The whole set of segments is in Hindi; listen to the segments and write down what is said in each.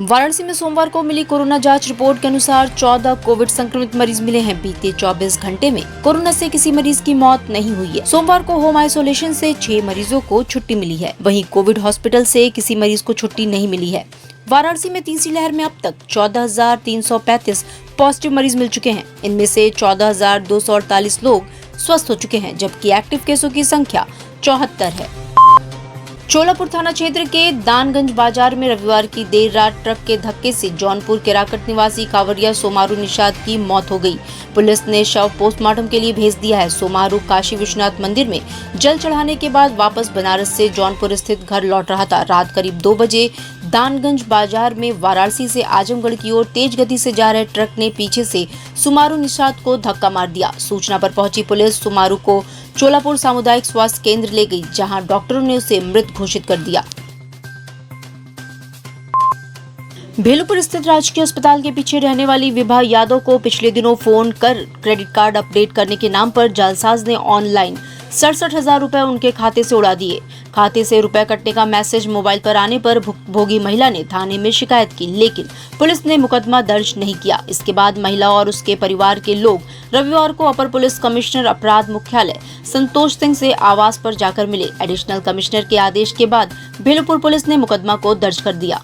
वाराणसी में सोमवार को मिली कोरोना जांच रिपोर्ट के अनुसार 14 कोविड संक्रमित मरीज मिले हैं। बीते 24 घंटे में कोरोना से किसी मरीज की मौत नहीं हुई है। सोमवार को होम आइसोलेशन से 6 मरीजों को छुट्टी मिली है। वहीं कोविड हॉस्पिटल से किसी मरीज को छुट्टी नहीं मिली है। वाराणसी में तीसरी लहर में अब तक 14,335 पॉजिटिव मरीज मिल चुके हैं। इनमें से 14,248 लोग स्वस्थ हो चुके हैं, जबकि एक्टिव केसों की संख्या 74 है। चोलापुर थाना क्षेत्र के दानगंज बाजार में रविवार की देर रात ट्रक के धक्के से जौनपुर केराकट निवासी कांवरिया सोमारू निषाद की मौत हो गई। पुलिस ने शव पोस्टमार्टम के लिए भेज दिया है। सोमारू काशी विश्वनाथ मंदिर में जल चढ़ाने के बाद वापस बनारस से जौनपुर स्थित घर लौट रहा था। रात करीब 2 बजे दानगंज बाजार में वाराणसी से आजमगढ़ की ओर तेज गति से जा रहे ट्रक ने पीछे से सोमारू निषाद को धक्का मार दिया। सूचना पर पहुंची पुलिस सोमारू को चोलापुर सामुदायिक स्वास्थ्य केंद्र ले गई, जहां डॉक्टरों ने उसे मृत घोषित कर दिया। भेलूपुर स्थित राजकीय अस्पताल के पीछे रहने वाली विभा यादव को पिछले दिनों फोन कर क्रेडिट कार्ड अपडेट करने के नाम पर जालसाज ने ऑनलाइन 67,000 रुपए उनके खाते से उड़ा दिए। खाते से रुपए कटने का मैसेज मोबाइल पर आने पर भुक्तभोगी महिला ने थाने में शिकायत की, लेकिन पुलिस ने मुकदमा दर्ज नहीं किया। इसके बाद महिला और उसके परिवार के लोग रविवार को अपर पुलिस कमिश्नर अपराध मुख्यालय संतोष सिंह से आवास पर जाकर मिले। एडिशनल कमिश्नर के आदेश के बाद भेलूपुर पुलिस ने मुकदमा को दर्ज कर दिया।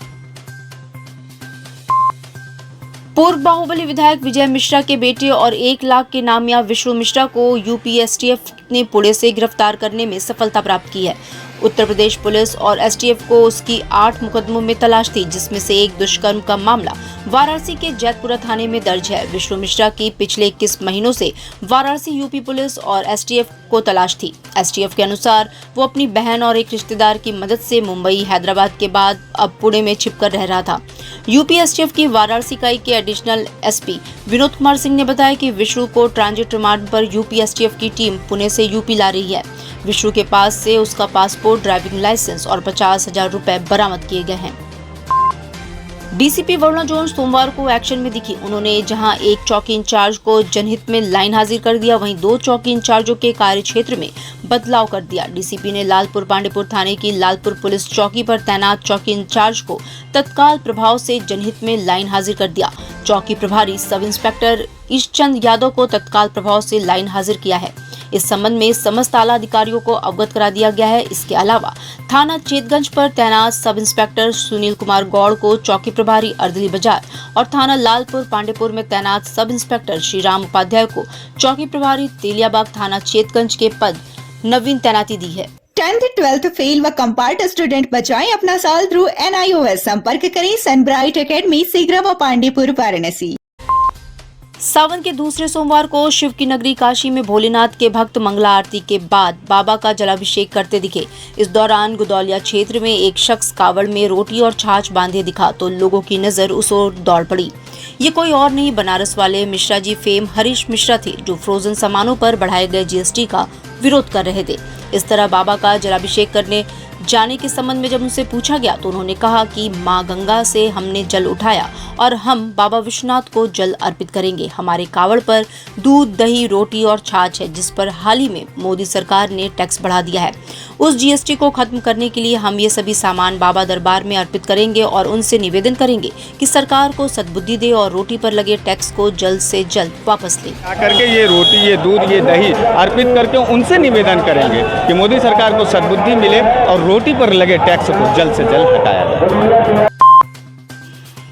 पूर्व बाहुबली विधायक विजय मिश्रा के बेटे और 1 लाख के नामिया विष्णु मिश्रा को यूपी एसटीएफ ने पुणे से गिरफ्तार करने में सफलता प्राप्त की है। उत्तर प्रदेश पुलिस और एसटीएफ को उसकी 8 मुकदमों में तलाश थी, जिसमें से एक दुष्कर्म का मामला वाराणसी के जैतपुरा थाने में दर्ज है। विष्णु मिश्रा की पिछले 21 महीनों से वाराणसी यूपी पुलिस और एसटीएफ को तलाश थी। एसटीएफ के अनुसार वो अपनी बहन और एक रिश्तेदार की मदद से मुंबई, हैदराबाद के बाद अब पुणे में छिपकर रह रहा था। यूपी एसटीएफ की वाराणसी इकाई के एडिशनल एसपी विनोद कुमार सिंह ने बताया कि विष्णु को ट्रांजिट रिमांड पर यूपी एसटीएफ की टीम पुणे से यूपी ला रही है। विष्णु के पास से उसका पासपोर्ट, ड्राइविंग लाइसेंस और 50,000 रुपए बरामद किए गए हैं। डीसीपी वरुणा जोन्स सोमवार को एक्शन में दिखी। उन्होंने जहां एक चौकी इंचार्ज को जनहित में लाइन हाजिर कर दिया, वहीं 2 चौकी इंचार्जों के कार्य क्षेत्र में बदलाव कर दिया। डीसीपी ने लालपुर पांडेपुर थाने की लालपुर पुलिस चौकी पर तैनात चौकी इंचार्ज को तत्काल प्रभाव से जनहित में लाइन हाजिर कर दिया। चौकी प्रभारी सब इंस्पेक्टर ईशचंद यादव को तत्काल प्रभाव से लाइन हाजिर किया है। इस संबंध में समस्त आला अधिकारियों को अवगत करा दिया गया है। इसके अलावा थाना चेतगंज पर तैनात सब इंस्पेक्टर सुनील कुमार गौड़ को चौकी प्रभारी अर्दली बाजार और थाना लालपुर पांडेपुर में तैनात सब इंस्पेक्टर श्रीराम उपाध्याय को चौकी प्रभारी तेलियाबाग थाना चेतगंज के पद नवीन तैनाती दी है। 10th 12th फेल व कंपार्ट स्टूडेंट बचाएं अपना साल थ्रू NIOS। संपर्क करें सनब्राइट एकेडमी सीगरा व पांडेपुर वाराणसी। सावन के दूसरे सोमवार को शिव की नगरी काशी में भोलेनाथ के भक्त मंगला आरती के बाद बाबा का जलाभिषेक करते दिखे। इस दौरान गुदौलिया क्षेत्र में एक शख्स कावड़ में रोटी और छाछ बांधे दिखा तो लोगों की नजर उस ओर दौड़ पड़ी। ये कोई और नहीं, बनारस वाले मिश्रा जी फेम हरीश मिश्रा थे, जो फ्रोजन सामानों पर बढ़ाए गए GST का विरोध कर रहे थे। इस तरह बाबा का जलाभिषेक करने जाने के संबंध में जब उनसे पूछा गया तो उन्होंने कहा कि मां गंगा से हमने जल उठाया और हम बाबा विश्वनाथ को जल अर्पित करेंगे। हमारे कावड़ पर दूध, दही, रोटी और छाछ है, जिस पर हाल ही में मोदी सरकार ने टैक्स बढ़ा दिया है। उस GST को खत्म करने के लिए हम ये सभी सामान बाबा दरबार में अर्पित करेंगे और उनसे निवेदन करेंगे कि सरकार को सद्बुद्धि दे और रोटी पर लगे टैक्स को जल्द से जल्द वापस ले। करके ये रोटी, ये दूध, ये दही अर्पित करके उनसे निवेदन करेंगे कि मोदी सरकार को सद्बुद्धि मिले और रोटी पर लगे टैक्स को जल्द से जल्द हटाया जाए।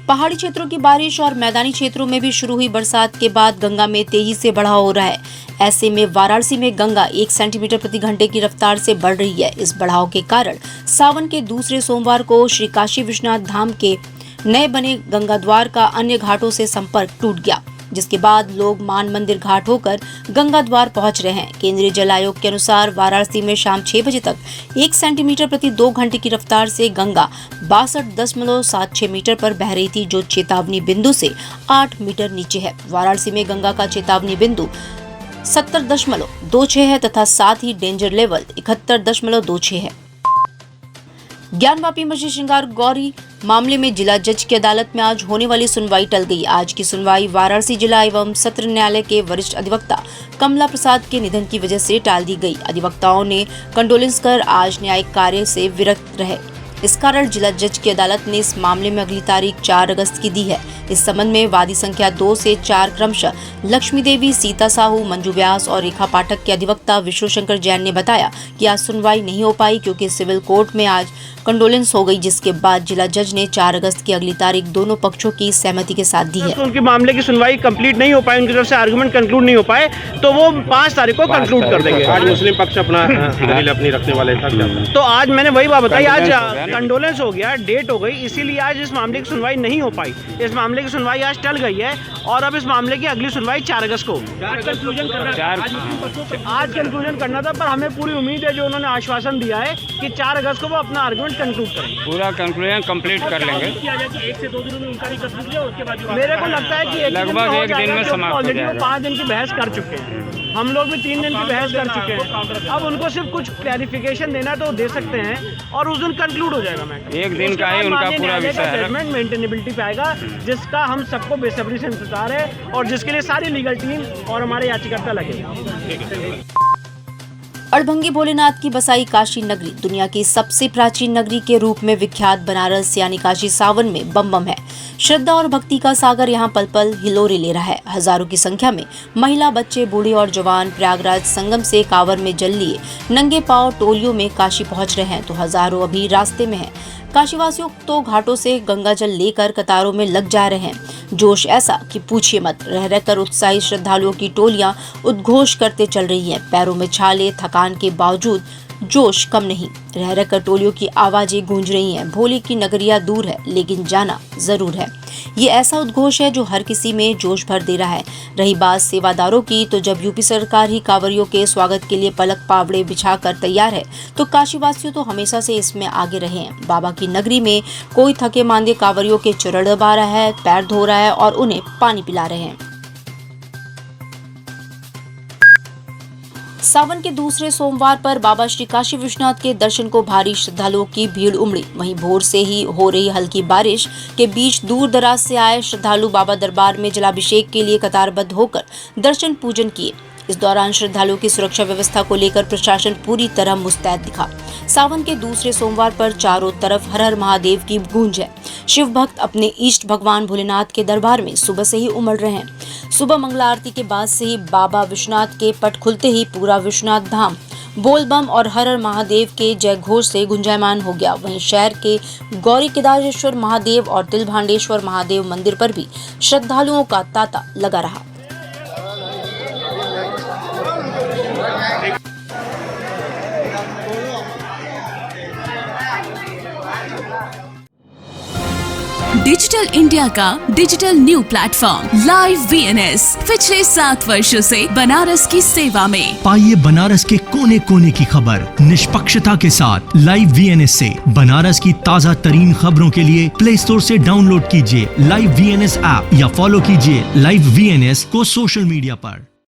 पहाड़ी क्षेत्रों की बारिश और मैदानी क्षेत्रों में भी शुरू हुई बरसात के बाद गंगा में तेजी से बढ़ाव हो रहा है। ऐसे में वाराणसी में गंगा 1 सेंटीमीटर प्रति घंटे की रफ्तार से बढ़ रही है। इस बढ़ाव के कारण सावन के दूसरे सोमवार को श्री काशी विश्वनाथ धाम के नए बने गंगा द्वार का अन्य घाटों से संपर्क टूट गया, जिसके बाद लोग मान मंदिर घाट होकर गंगा द्वार पहुंच रहे हैं। केंद्रीय जल आयोग के अनुसार वाराणसी में शाम 6 बजे तक 1 सेंटीमीटर प्रति 2 घंटे की रफ्तार से गंगा 62.76 मीटर पर बह रही थी, जो चेतावनी बिंदु से 8 मीटर नीचे है। वाराणसी में गंगा का चेतावनी बिंदु 70.26 है तथा साथ ही डेंजर लेवल 71.26 है। ज्ञानवापी मस्जिद श्रृंगार गौरी मामले में जिला जज की अदालत में आज होने वाली सुनवाई टल गई। आज की सुनवाई वाराणसी जिला एवं सत्र न्यायालय के वरिष्ठ अधिवक्ता कमला प्रसाद के निधन की वजह से टाल दी गई। अधिवक्ताओं ने कंडोलेंस कर आज न्यायिक कार्य से विरत रहे। इस कारण जिला जज की अदालत ने इस मामले में अगली तारीख 4 अगस्त की दी है। इस संबंध में वादी संख्या 2 से 4 क्रमशः लक्ष्मी देवी, सीता साहू, मंजू व्यास और रेखा पाठक के अधिवक्ता विष्णु शंकर जैन ने बताया कि आज सुनवाई नहीं हो पाई क्योंकि सिविल कोर्ट में आज कंडोलेंस हो गई, जिसके बाद जिला जज ने 4 अगस्त की अगली तारीख दोनों पक्षों की सहमति के साथ दी है। तो उनके मामले की सुनवाई कंप्लीट नहीं हो पाई, उनकी तरफ से आर्गुमेंट कंक्लूड नहीं हो पाए, तो वो 5 तारीख को कंक्लूड कर देंगे। आज मुस्लिम पक्ष अपना दलील अपनी रखने वाले था। तो आज मैंने वही बात बताई, आज कंडोलेंस हो गया, डेट हो गई, इसीलिए आज इस मामले की सुनवाई नहीं हो पाई। इस मामले की सुनवाई आज टल गई है और अब इस मामले की अगली सुनवाई 4 अगस्त को। आज कंक्लूजन करना था, पर हमें पूरी उम्मीद है, जो उन्होंने आश्वासन दिया है कि 4 अगस्त को वो अपना आर्गुमेंट कंक्लूड करेंगे, पूरा कंक्लूजन कंप्लीट कर लेंगे। 1 से 2 दिनों में उनका भी कंक्लूड किया, उसके बाद मेरे को लगता है कि लगभग 1 दिन में समाप्त हो जाएगा। 5 दिन की बहस कर चुके हैं, हम लोग भी 3 दिन की बहस कर चुके हैं। अब उनको सिर्फ कुछ क्लैरिफिकेशन देना है तो दे सकते हैं और उस दिन कंक्लूड हो जाएगा। मैं 1 दिन का ही उनका पूरा विषय है, जजमेंट मेंटेनेबिलिटी पे आएगा, जिसका हम सबको बेसब्री से इंतजार है और जिसके लिए सारी लीगल टीम और हमारे याचिकाकर्ता लगे। अड़भंगी भोलेनाथ की बसाई काशी नगरी दुनिया की सबसे प्राचीन नगरी के रूप में विख्यात बनारस यानी काशी सावन में बम बम है। श्रद्धा और भक्ति का सागर यहाँ पल पल हिलोरे ले रहा है। हजारों की संख्या में महिला, बच्चे, बूढ़े और जवान प्रयागराज संगम से कांवर में जल लिए नंगे पांव टोलियों में काशी पहुंच रहे हैं, तो हजारों अभी रास्ते में हैं। काशीवासियों तो घाटों से गंगा जल लेकर कतारों में लग जा रहे हैं। जोश ऐसा कि पूछिए मत। रह रहकर उत्साही श्रद्धालुओं की टोलियां उद्घोष करते चल रही हैं। पैरों में छाले, थकान के बावजूद जोश कम नहीं। रह रहकर टोलियों की आवाजें गूंज रही हैं। भोले की नगरिया दूर है लेकिन जाना जरूर है। ये ऐसा उद्घोष है जो हर किसी में जोश भर दे रहा है। रही बात सेवादारों की, तो जब यूपी सरकार ही कांवरियों के स्वागत के लिए पलक पावड़े बिछाकर तैयार है, तो काशीवासियों तो हमेशा से इसमें आगे रहे हैं। बाबा की नगरी में कोई थके मांदे कांवरियों के चरण दबा रहा है, पैर धो रहा है और उन्हें पानी पिला रहे हैं। सावन के दूसरे सोमवार पर बाबा श्री काशी विश्वनाथ के दर्शन को भारी श्रद्धालुओं की भीड़ उमड़ी। वहीं भोर से ही हो रही हल्की बारिश के बीच दूर दराज से आए श्रद्धालु बाबा दरबार में जलाभिषेक के लिए कतारबद्ध होकर दर्शन पूजन किए। इस दौरान श्रद्धालुओं की सुरक्षा व्यवस्था को लेकर प्रशासन पूरी तरह मुस्तैद दिखा। सावन के दूसरे सोमवार पर चारों तरफ हर हर महादेव की गूंज है। शिव भक्त अपने इष्ट भगवान भोलेनाथ के दरबार में सुबह से ही उमड़ रहे हैं। सुबह मंगला आरती के बाद से ही बाबा विश्वनाथ के पट खुलते ही पूरा विश्वनाथ धाम बोलबम और हर हर महादेव के जय घोष से गुंजायमान हो गया। वहीं शहर के गौरी केदारेश्वर महादेव और तिलभांडेश्वर महादेव मंदिर पर भी श्रद्धालुओं का तांता लगा रहा। डिजिटल इंडिया का digital new platform live VNS पिछले 7 वर्षों से बनारस की सेवा में। पाइए बनारस के कोने कोने की खबर निष्पक्षता के साथ। लाइव वीएनएस से बनारस की ताज़ा तरीन खबरों के लिए प्ले स्टोर से डाउनलोड कीजिए लाइव वीएनएस ऐप या फॉलो कीजिए लाइव वीएनएस को सोशल मीडिया पर।